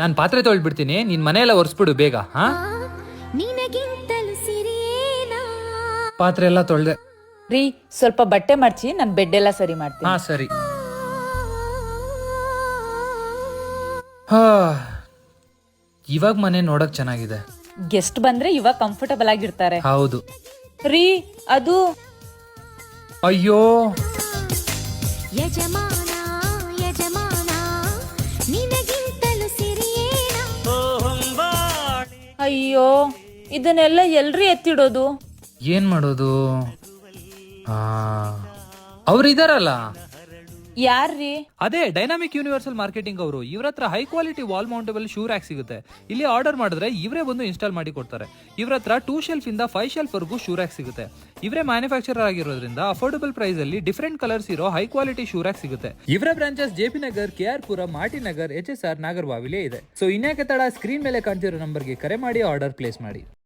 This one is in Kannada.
ನಾನು ಪಾತ್ರೆ ತೊಳ್ಬಿಡ್ತೀನಿ, ನೀನ್ ಮನೆಯೆಲ್ಲ ಒರೆಸ್ಬಿಡು ಬೇಗ. ಹಾ, ನಿನಗಿಂತಲೂ ಸಿರಿಯೇನಾ? ಪಾತ್ರೆ ಎಲ್ಲ ತೊಳ್ದೆ. ರೀ, ಸ್ವಲ್ಪ ಬಟ್ಟೆ ಮಡ್ಚಿ ನಾನು ಬೆಡ್ ಎಲ್ಲ ಸರಿ ಮಾಡ್ತೀನಿ. ಹಾ ಸರಿ. ಹಾ, ಇವಾಗ ಮನೆ ನೋಡಕ್ ಚೆನ್ನಾಗಿದೆ. ಗೆಸ್ಟ್ ಬಂದ್ರೆ ಇವಾಗ ಕಂಫರ್ಟಬಲ್ ಆಗಿರ್ತಾರೆ. ಹೌದು. ರೀ, ಅದು ಅಯ್ಯೋ, ಯಜಮಾನ ಯಜಮಾನ ನಿನಗಿಂತಲೂ ಸಿರಿಯೇನಾ? ಅಯ್ಯೋ, ಇದನ್ನೆಲ್ಲ ಎಲ್ರಿ ಎತ್ತಿಡೋದು? ಏನ್ ಮಾಡೋದು? ಹಾ, ಅವ್ರಿದಾರಲ್ಲ, ಯಾರ್ರೀ? ಅದೇ ಡೈನಾಮಿಕ್ ಯೂನಿವರ್ಸಲ್ ಮಾರ್ಕೆಟಿಂಗ್ ಅವರು. ಇವ್ರ ಹತ್ರ high quality wall mountable shoe rack ಸಿಗುತ್ತೆ. ಇಲ್ಲಿ ಆರ್ಡರ್ ಮಾಡಿದ್ರೆ ಇವರೇ ಬಂದು ಇನ್ಸ್ಟಾಲ್ ಮಾಡಿ ಕೊಡ್ತಾರೆ. ಇವ್ರ ಹತ್ರ 2 ಶೆಲ್ಫ್ ಇಂದ 5 ಶೆಲ್ಫ್ ವರೆಗೂ ಶೂ ರ್ಯಾಕ್ ಸಿಗುತ್ತೆ. ಇವರೇ ಮ್ಯಾನುಫ್ಯಾಕ್ಚರರ್ ಆಗಿರೋದ್ರಿಂದ ಅಫೋರ್ಡಬಲ್ ಪ್ರೈಸ್ ಅಲ್ಲಿ ಡಿಫರೆಂಟ್ ಕಲರ್ಸ್ ಇರೋ ಹೈ ಕ್ವಾಲಿಟಿ ಶೂ ರ್ಯಾಕ್ ಸಿಗುತ್ತೆ. ಇವರ ಬ್ರಾಂಚಸ್ JP ನಗರ್, KR ಪುರ, ಮಾಟಿ ನಗರ್, HSR, ನಾಗರಬಾವಿಲೇ ಇದೆ. ಸೊ ಇನ್ಯಾಕೆ ತಡ, ಸ್ಕ್ರೀನ್ ಮೇಲೆ ಕಾಣ್ತಿರೋ ನಂಬರ್ಗೆ ಕರೆ ಮಾಡಿ ಆರ್ಡರ್ ಪ್ಲೇಸ್ ಮಾಡಿ.